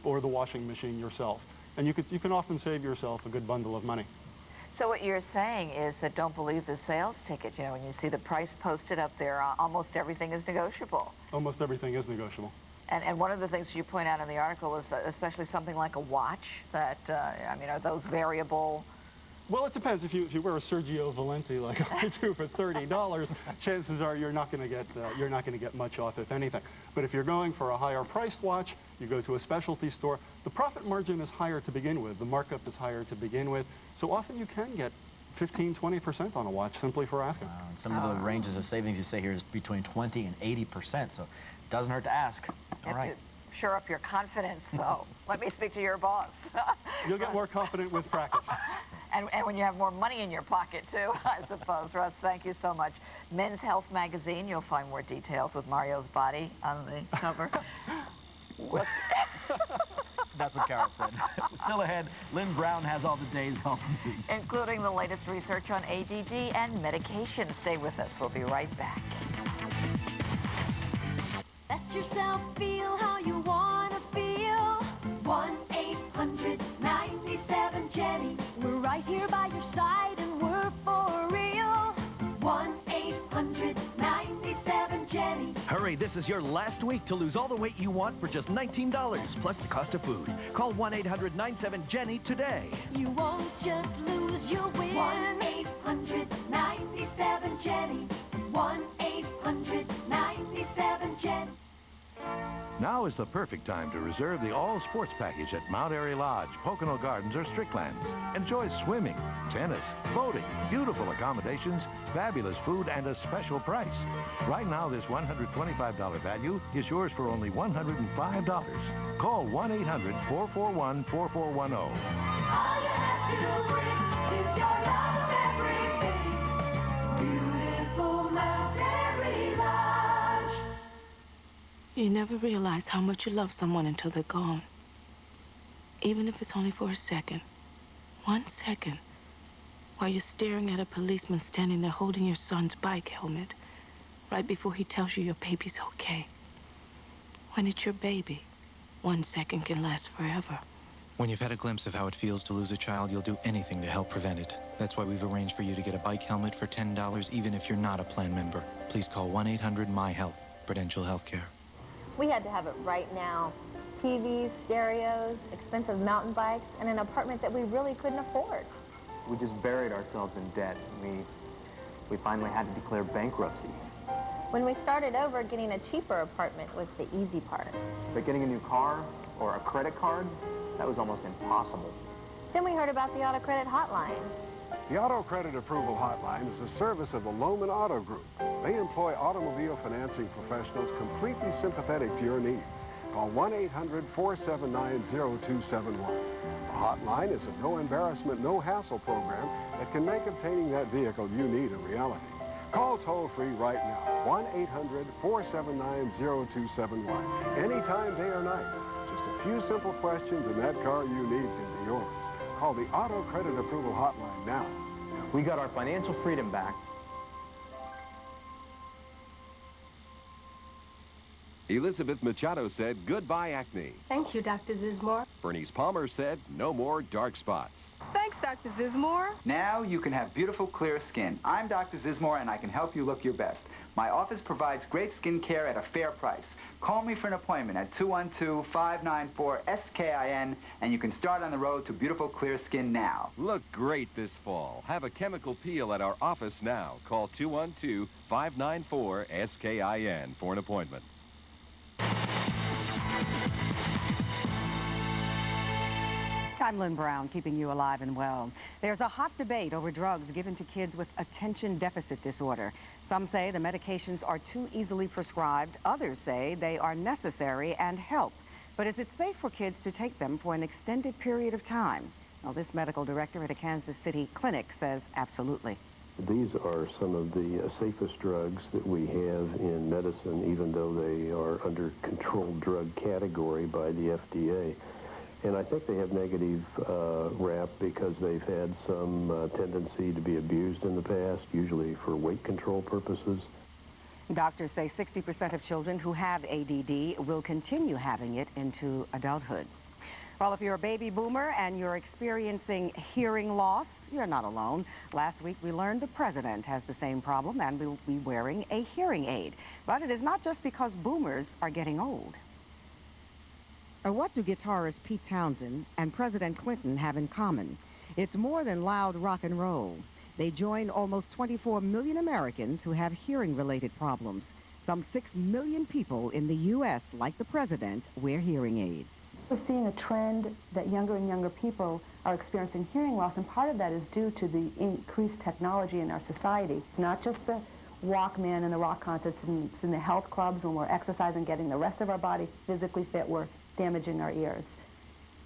the washing machine yourself. And you can often save yourself a good bundle of money. So what you're saying is that don't believe the sales ticket. You know, when you see the price posted up there, almost everything is negotiable. Almost everything is negotiable. And one of the things you point out in the article is especially something like a watch that, I mean, are those variable? Well, it depends. If you wear a Sergio Valenti like I do for $30, chances are you're not going to get much off, if anything. But if you're going for a higher priced watch, you go to a specialty store, the profit margin is higher to begin with. The markup is higher to begin with. So often you can get 15–20% on a watch simply for asking. Wow, and some of the ranges of savings you say here is between 20 and 80%. So it doesn't hurt to ask. All right. To shore up your confidence, though. Let me speak to your boss. You'll get more confident with practice. And when you have more money in your pocket, too, I suppose. Russ, thank you so much. Men's Health magazine, you'll find more details with Mario's body on the cover. That's what Carol said. Still ahead, Lynn Brown has all the day's health news. Including the latest research on ADD and medication. Stay with us. We'll be right back. Let yourself feel how you want to feel. 1-800-97-JENNY. We're right here by your side and we're for real. 1-800-97-JENNY. Hurry, this is your last week to lose all the weight you want for just $19, plus the cost of food. Call 1-800-97-JENNY today. You won't just lose, you'll win. 1-800-97-JENNY. 1-800-97-JENNY. Now is the perfect time to reserve the all-sports package at Mount Airy Lodge, Pocono Gardens, or Strickland. Enjoy swimming, tennis, boating, beautiful accommodations, fabulous food, and a special price. Right now, this $125 value is yours for only $105. Call 1-800-441-4410. All you have to bring is your love of everything. Beautiful Mount Airy Lodge. You never realize how much you love someone until they're gone. Even if it's only for a second. 1 second. While you're staring at a policeman standing there holding your son's bike helmet. Right before he tells you your baby's okay. When it's your baby, 1 second can last forever. When you've had a glimpse of how it feels to lose a child, you'll do anything to help prevent it. That's why we've arranged for you to get a bike helmet for $10 even if you're not a plan member. Please call 1-800-MY-HEALTH, Prudential Healthcare. We had to have it right now. TVs, stereos, expensive mountain bikes, and an apartment that we really couldn't afford. We just buried ourselves in debt. We finally had to declare bankruptcy. When we started over, getting a cheaper apartment was the easy part. But getting a new car or a credit card, that was almost impossible. Then we heard about the Auto Credit Hotline. The Auto Credit Approval Hotline is a service of the Lohman Auto Group. They employ automobile financing professionals completely sympathetic to your needs. Call 1-800-479-0271. The hotline is a no-embarrassment, no-hassle program that can make obtaining that vehicle you need a reality. Call toll-free right now, 1-800-479-0271. Anytime, day or night. Just a few simple questions and that car you need can be yours. Call the Auto Credit Approval Hotline now. We got our financial freedom back. Elizabeth Machado said goodbye acne. Thank you, Dr. Zismore. Bernice Palmer said no more dark spots. Thanks, Dr. Zismore. Now you can have beautiful, clear skin. I'm Dr. Zismore, and I can help you look your best. My office provides great skin care at a fair price. Call me for an appointment at 212-594-SKIN, and you can start on the road to beautiful, clear skin now. Look great this fall. Have a chemical peel at our office now. Call 212-594-SKIN for an appointment. I'm Lynn Brown, keeping you alive and well. There's a hot debate over drugs given to kids with attention deficit disorder. Some say the medications are too easily prescribed. Others say they are necessary and help. But is it safe for kids to take them for an extended period of time? Well, this medical director at a Kansas City clinic says absolutely. These are some of the safest drugs that we have in medicine, even though they are under controlled drug category by the FDA. And I think they have negative rap because they've had some tendency to be abused in the past, usually for weight control purposes. Doctors say 60% of children who have ADD will continue having it into adulthood. Well, if you're a baby boomer and you're experiencing hearing loss, you're not alone. Last week, we learned the president has the same problem and will be wearing a hearing aid. But it is not just because boomers are getting old. Or what do guitarist Pete Townsend and President Clinton have in common? It's more than loud rock and roll. They join almost 24 million Americans who have hearing-related problems. Some 6 million people in the U.S., like the president, wear hearing aids. We're seeing a trend that younger and younger people are experiencing hearing loss, and part of that is due to the increased technology in our society. It's not just the Walkman and the rock concerts, it's in the health clubs when we're exercising, getting the rest of our body physically fit, we're damaging our ears.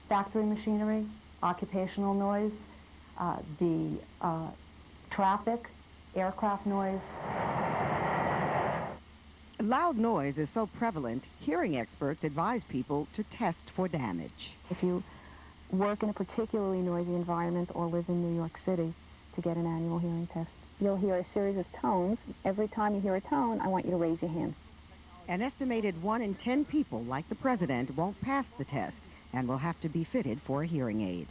Factory machinery, occupational noise, the traffic, aircraft noise. Loud noise is so prevalent, hearing experts advise people to test for damage. If you work in a particularly noisy environment or live in New York City, to get an annual hearing test. You'll hear a series of tones. Every time you hear a tone, I want you to raise your hand. An estimated 1 in 10 people, like the president, won't pass the test and will have to be fitted for a hearing aid.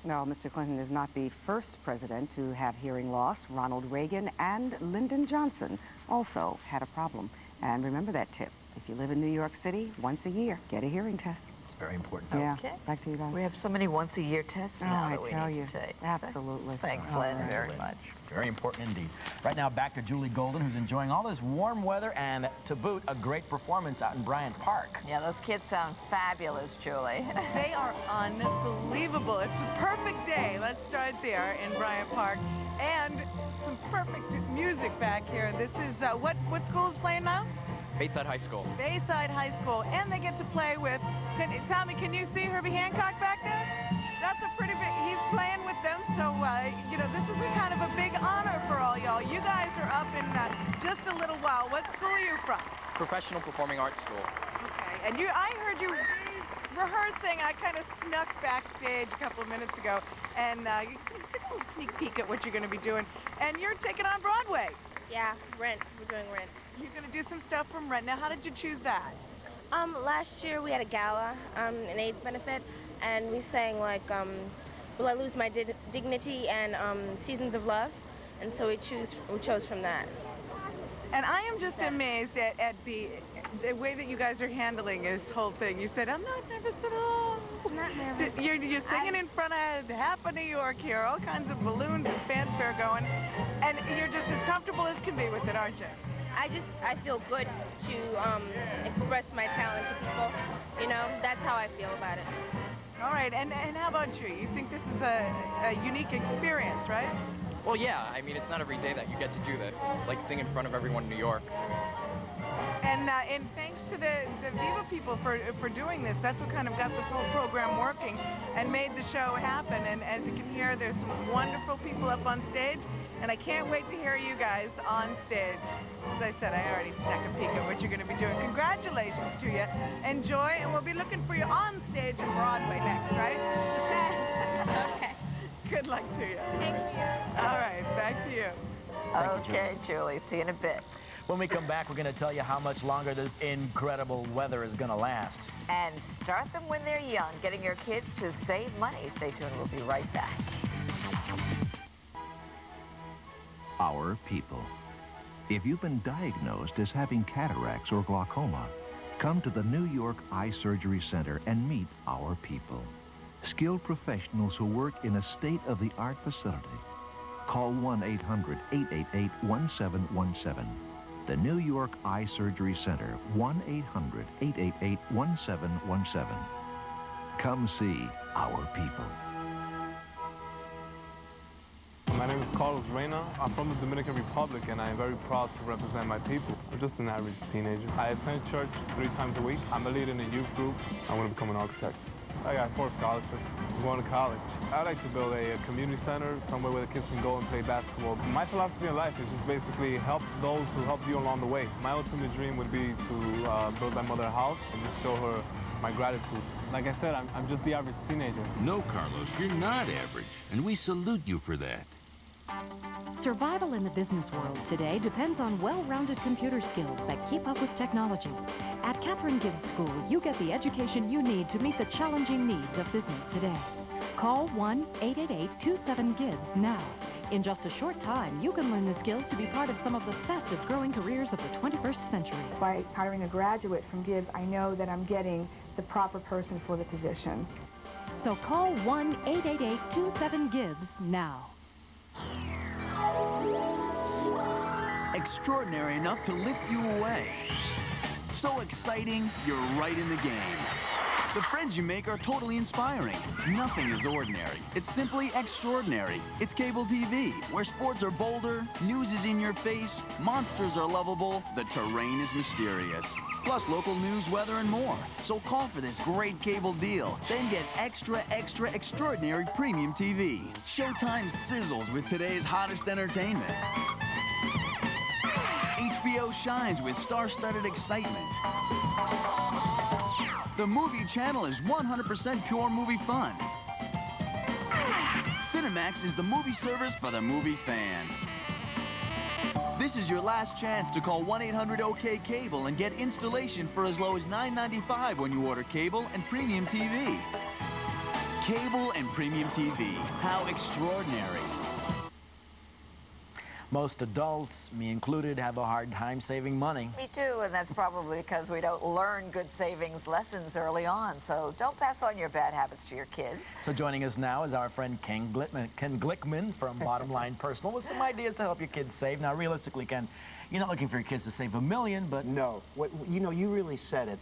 No, Mr. Clinton is not the first president to have hearing loss. Ronald Reagan and Lyndon Johnson also had a problem. And remember that tip. If you live in New York City, once a year, get a hearing test. It's very important. Yeah, Okay. back to you guys. We have so many once-a-year tests now that we need to take. Absolutely. Thanks, Lynn, very much. Very important indeed. Right now, back to Julie Golden, who's enjoying all this warm weather and, to boot, a great performance out in Bryant Park. Yeah, those kids sound fabulous, Julie. They are unbelievable. It's a perfect day. Let's start there in Bryant Park. And some perfect music back here. This is, what school is playing now? Bayside High School. Bayside High School. And they get to play with, Tommy, can you see Herbie Hancock back there? That's a pretty big, he's playing with them, so, you know, this is a kind of a big honor for all y'all. You guys are up in just a little while. What school are you from? Professional Performing Arts School. Okay, and I heard you rehearsing. I kind of snuck backstage a couple of minutes ago, and you took a little sneak peek at what you're going to be doing. And you're taking on Broadway. Yeah, Rent. We're doing Rent. You're going to do some stuff from Rent. Now, how did you choose that? Last year we had a gala, an AIDS benefit, and we sang like Will I Lose My Dignity and Seasons of Love, and so we chose from that. And I am just amazed at the way that you guys are handling this whole thing. You said, I'm not nervous at all. Not nervous. You're singing in front of half of New York here, all kinds of balloons and fanfare going, and you're just as comfortable as can be with it, aren't you? I feel good to express my talent to people. You know, that's how I feel about it. All right, and how about you? You think this is a unique experience, right? Well, yeah. I mean, it's not every day that you get to do this, like sing in front of everyone in New York. And thanks to the Viva people for doing this. That's what kind of got this whole program working and made the show happen. And as you can hear, there's some wonderful people up on stage, and I can't wait to hear you guys on stage. As I said, I already snuck a peek at what you're going to be doing. Congratulations to you. Enjoy, and we'll be looking for you on stage in Broadway next, right? Okay. Good luck to you. Thank you. All right, back to you. Okay, Julie, see you in a bit. When we come back, we're going to tell you how much longer this incredible weather is going to last. And start them when they're young, getting your kids to save money. Stay tuned, we'll be right back. Our people. If you've been diagnosed as having cataracts or glaucoma, come to the New York Eye Surgery Center and meet our people. Skilled professionals who work in a state-of-the-art facility. Call 1-800-888-1717. The New York Eye Surgery Center, 1-800-888-1717. Come see our people. My name is Carlos Reyna. I'm from the Dominican Republic, and I am very proud to represent my people. I'm just an average teenager. I attend church 3 times a week. I'm a leader in a youth group. I want to become an architect. I got 4 scholarships. I'm going to college. I like to build a community center, somewhere where the kids can go and play basketball. My philosophy in life is just basically help those who help you along the way. My ultimate dream would be to build my mother a house and just show her my gratitude. Like I said, I'm just the average teenager. No, Carlos, you're not average, and we salute you for that. Survival in the business world today depends on well-rounded computer skills that keep up with technology. At Catherine Gibbs School, you get the education you need to meet the challenging needs of business today. Call 1-888-27-GIBS now. In just a short time, you can learn the skills to be part of some of the fastest-growing careers of the 21st century. By hiring a graduate from Gibbs, I know that I'm getting the proper person for the position. So call 1-888-27-GIBS now. Extraordinary enough to lift you away. So exciting, you're right in the game. The friends you make are totally inspiring. Nothing is ordinary. It's simply extraordinary. It's cable TV, where sports are bolder, news is in your face, monsters are lovable, the terrain is mysterious. Plus local news, weather, and more. So call for this great cable deal. Then get extra, extra, extraordinary premium TV. Showtime sizzles with today's hottest entertainment. HBO shines with star-studded excitement. The movie channel is 100% pure movie fun. Cinemax is the movie service for the movie fan. This is your last chance to call 1-800-OK-CABLE and get installation for as low as $9.95 when you order cable and premium TV. Cable and premium TV. How extraordinary. Most adults, me included, have a hard time saving money. Me too, and that's probably because we don't learn good savings lessons early on. So don't pass on your bad habits to your kids. So joining us now is our friend Ken Glickman from Bottom Line Personal with some ideas to help your kids save. Now, realistically, Ken, you're not looking for your kids to save $1 million, but... No. You know, you really said it.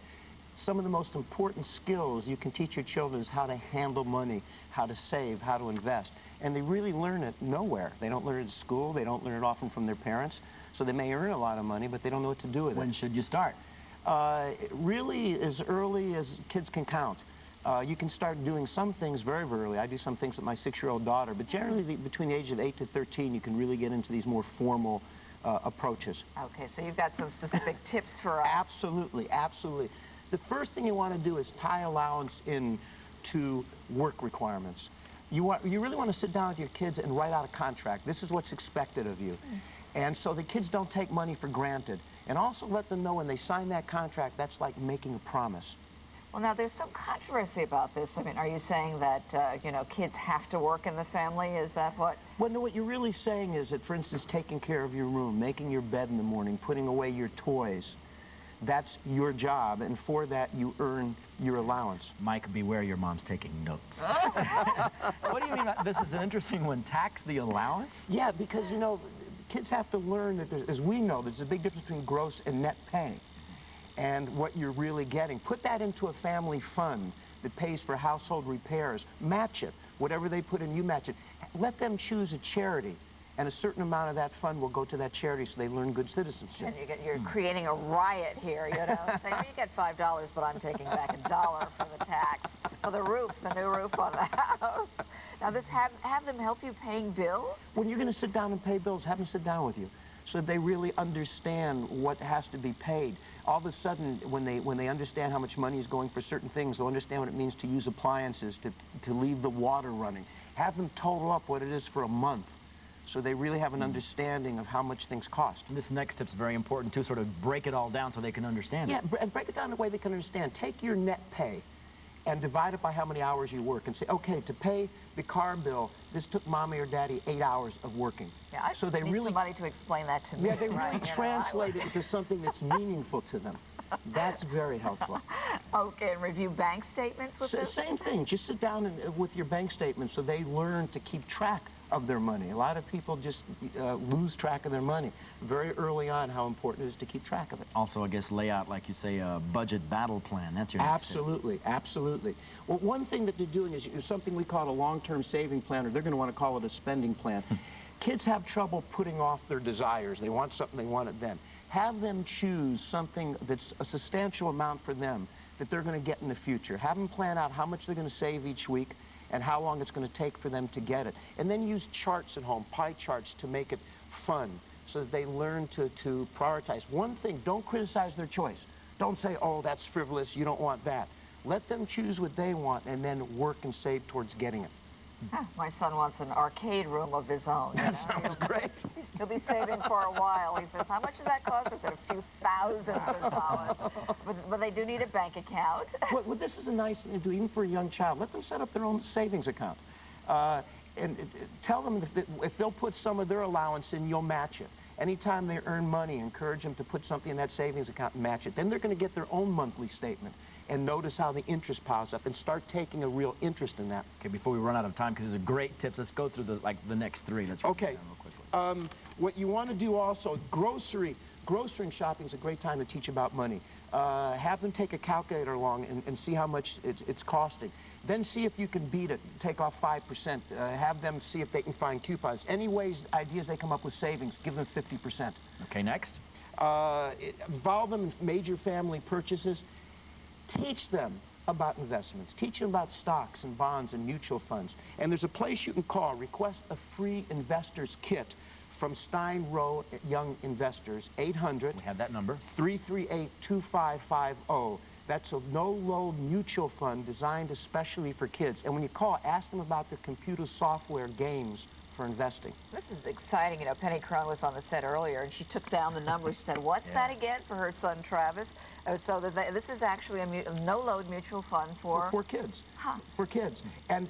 Some of the most important skills you can teach your children is how to handle money, how to save, how to invest. And they really learn it nowhere. They don't learn it at school. They don't learn it often from their parents. So they may earn a lot of money, but they don't know what to do with it. When should you start? Really as early as kids can count. You can start doing some things very, very early. I do some things with my 6-year-old daughter, but generally between the age of 8 to 13, you can really get into these more formal approaches. Okay, so you've got some specific tips for us. Absolutely, absolutely. The first thing you want to do is tie allowance into work requirements. You really want to sit down with your kids and write out a contract. This is what's expected of you. And so the kids don't take money for granted. And also let them know when they sign that contract, that's like making a promise. Well, now, there's some controversy about this. I mean, are you saying that, you know, kids have to work in the family? Is that what? Well, no, what you're really saying is that, for instance, taking care of your room, making your bed in the morning, putting away your toys, that's your job, and for that, you earn your allowance. Mike, beware, your mom's taking notes. What do you mean? This is an interesting one. Tax the allowance? Yeah, because, you know, kids have to learn that, as we know, there's a big difference between gross and net pay and what you're really getting. Put that into a family fund that pays for household repairs. Match it. Whatever they put in, you match it. Let them choose a charity, and a certain amount of that fund will go to that charity so they learn good citizenship. And you're creating a riot here, you know, saying, well, you get $5, but I'm taking back $1 for the tax, for the roof, the new roof on the house. Now, this have them help you paying bills? When you're going to sit down and pay bills, have them sit down with you so they really understand what has to be paid. All of a sudden, when they understand how much money is going for certain things, they'll understand what it means to use appliances, to leave the water running. Have them total up what it is for a month, so they really have an understanding of how much things cost. And this next tip's very important, too, sort of break it all down so they can understand it. Yeah, and break it down in a way they can understand. Take your net pay and divide it by how many hours you work and say, okay, to pay the car bill, this took mommy or daddy 8 hours of working. Yeah, I so they need really, somebody to explain that to me. Yeah, they really right? translate it into something that's meaningful to them. That's very helpful. Okay, and review bank statements with this? Same thing. Just sit down with your bank statements so they learn to keep track of their money. A lot of people just lose track of their money very early on, how important it is to keep track of it. Also, I guess, lay out, like you say, a budget battle plan. That's your next Absolutely, absolutely. Well, one thing that they're doing is something we call a long-term saving plan, or they're going to want to call it a spending plan. Kids have trouble putting off their desires. They want something, they want it then. Have them choose something that's a substantial amount for them that they're going to get in the future. Have them plan out how much they're going to save each week and how long it's going to take for them to get it. And then use charts at home, pie charts, to make it fun so that they learn to prioritize. One thing, don't criticize their choice. Don't say, oh, that's frivolous, you don't want that. Let them choose what they want and then work and save towards getting it. My son wants an arcade room of his own. That sounds great. He'll be saving for a while. He says, how much does that cost? I said, a few thousands of dollars. But they do need a bank account. Well, this is a nice thing to do, even for a young child. Let them set up their own savings account. And tell them that if they'll put some of their allowance in, you'll match it. Anytime they earn money, encourage them to put something in that savings account and match it. Then they're going to get their own monthly statement and notice how the interest piles up and start taking a real interest in that. Okay, before we run out of time, because these are great tips, let's go through the next three. Let's okay. Real quickly. What you want to do also, grocery shopping is a great time to teach about money. Have them take a calculator along and see how much it's costing. Then see if you can beat it. Take off 5%. Have them see if they can find coupons. Any ways, ideas they come up with savings, give them 50%. Okay, next. Involve them in major family purchases. Teach them about investments. Teach them about stocks and bonds and mutual funds. And there's a place you can call. Request a free investor's kit from Stein Rowe Young Investors, 800. We have that number. 338-2550. That's a no-load mutual fund designed especially for kids. And when you call, ask them about their computer software games for investing. This is exciting. You know, Penny Crone was on the set earlier, and she took down the number. She said, what's that again, for her son, Travis? So that this is actually a no-load mutual fund for kids. Huh. For kids. And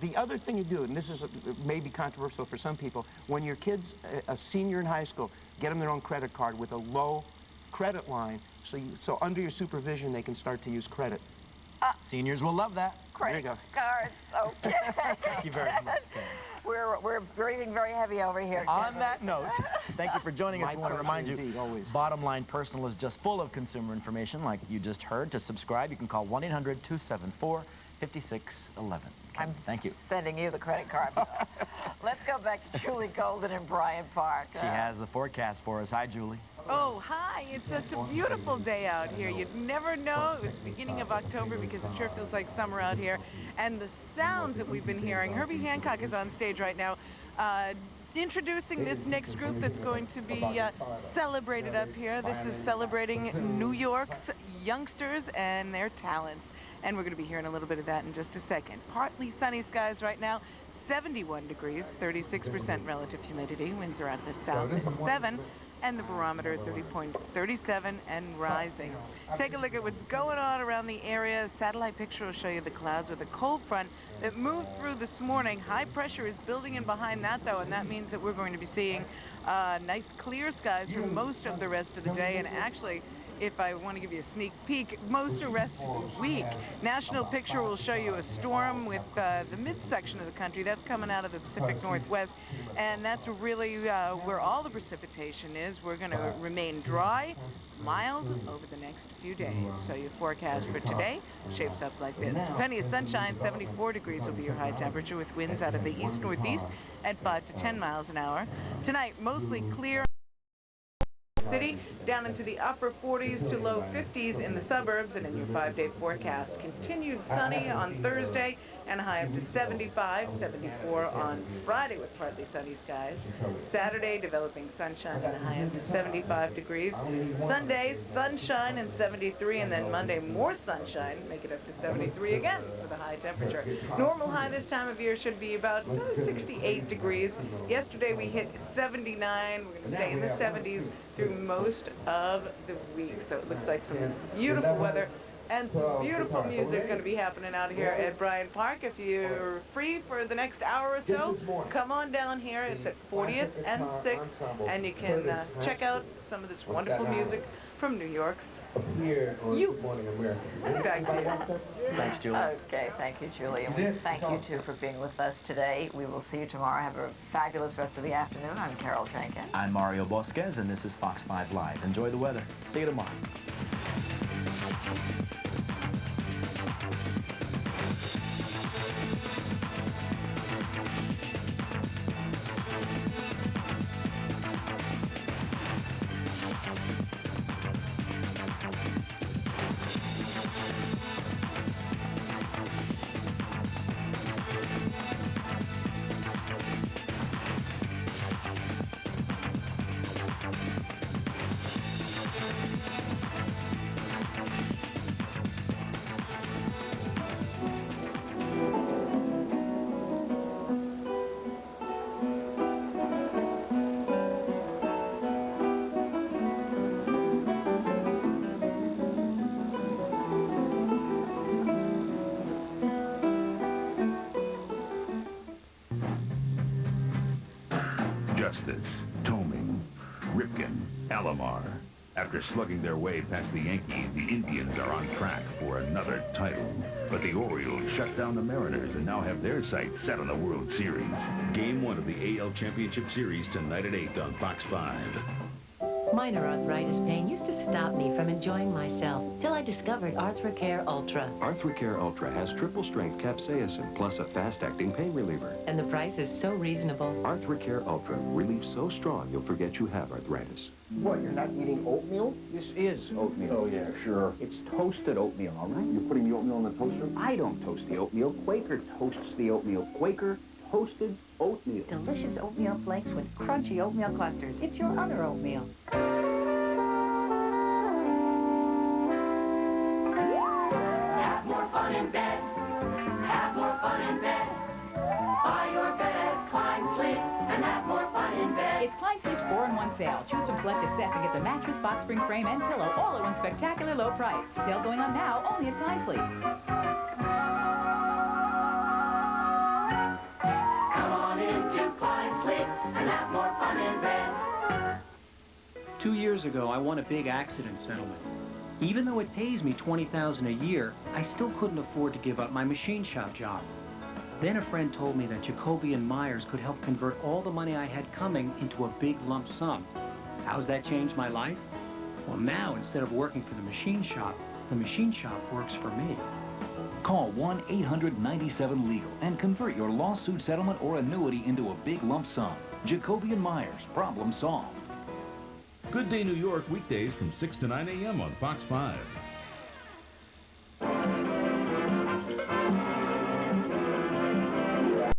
the other thing you do, and this is maybe controversial for some people, when your kid's a senior in high school, get them their own credit card with a low credit line, so under your supervision they can start to use credit. Seniors will love that. Credit cards, okay. Thank you very much, Ken. We're breathing very heavy over here. On that note, thank you for joining us. I want to remind you, always. Bottom Line Personal is just full of consumer information like you just heard. To subscribe, you can call 1-800-274-5611. Thank you. Sending you the credit card. Let's go back to Julie Golden in Bryant Park. She has the forecast for us. Hi, Julie. Oh, hi. It's such a beautiful day out here. You'd never know it was beginning of October because it sure feels like summer out here. And the sounds that we've been hearing. Herbie Hancock is on stage right now introducing this next group that's going to be celebrated up here. This is celebrating New York's youngsters and their talents. And we're going to be hearing a little bit of that in just a second. Partly sunny skies right now. 71 degrees, 36% relative humidity. Winds are out of the south at 7. and the barometer 30.37 and rising. Take a look at what's going on around the area. Satellite picture will show you the clouds with a cold front that moved through this morning. High pressure is building in behind that, though, and that means that we're going to be seeing nice clear skies for most of the rest of the day, and actually, if I want to give you a sneak peek, most of the rest of the week. National picture will show you a storm with the midsection of the country. That's coming out of the Pacific Northwest, and that's really where all the precipitation is. We're going to remain dry, mild over the next few days. So your forecast for today shapes up like this. Plenty of sunshine, 74 degrees will be your high temperature with winds out of the east-northeast at 5 to 10 miles an hour. Tonight, mostly clear city, down into the upper 40s to low 50s in the suburbs, and in your 5-day forecast, continued sunny on Thursday and a high up to 75, 74 on Friday with partly sunny skies. Saturday, developing sunshine and a high up to 75 degrees. Sunday, sunshine and 73, and then Monday, more sunshine, make it up to 73 again for the high temperature. Normal high this time of year should be about 68 degrees. Yesterday, we hit 79. We're going to stay in the 70s through most of the week. So it looks like some beautiful weather and some beautiful music going to be happening out here at Bryant Park. If you're free for the next hour or so, come on down here. It's at 40th and 6th, and you can check out some of this wonderful music from New York's youth. Back to you. Thanks, Julie. Okay, thank you, Julie. And thank you, too, for being with us today. We will see you tomorrow. Have a fabulous rest of the afternoon. I'm Carol Trankin. I'm Mario Bosquez, and this is Fox 5 Live. Enjoy the weather. See you tomorrow. Justice, Toming, Ripken, Alomar. After slugging their way past the Yankees, the Indians are on track for another title. But the Orioles shut down the Mariners and now have their sights set on the World Series. Game 1 of the AL Championship Series tonight at 8 on Fox 5. Minor arthritis pain used to stop me from enjoying myself till I discovered Arthracare Ultra. Arthracare Ultra has triple-strength capsaicin plus a fast-acting pain reliever. And the price is so reasonable. Arthracare Ultra, relief so strong you'll forget you have arthritis. What, you're not eating oatmeal? This is oatmeal. Oh, yeah, sure. It's toasted oatmeal, all right? You're putting the oatmeal in the toaster? I don't toast the oatmeal. Quaker toasts the oatmeal. Quaker toasted oatmeal. Delicious oatmeal flakes with crunchy oatmeal clusters. It's your other oatmeal. Have more fun in bed. Have more fun in bed. Buy your bed at Klein Sleep and have more fun in bed. It's Klein Sleep's 4-in-1 sale. Choose from selected sets and get the mattress, box spring frame, and pillow all at one spectacular low price. Sale going on now only at Klein Sleep. Come on into Klein Sleep and have more fun in bed. 2 years ago, I won a big accident settlement. Even though it pays me $20,000 a year, I still couldn't afford to give up my machine shop job. Then a friend told me that Jacoby and Myers could help convert all the money I had coming into a big lump sum. How's that changed my life? Well, now, instead of working for the machine shop works for me. Call 1-800-97-LEGAL and convert your lawsuit settlement or annuity into a big lump sum. Jacoby and Myers, problem solved. Good Day New York, weekdays from 6 to 9 a.m. on Fox 5.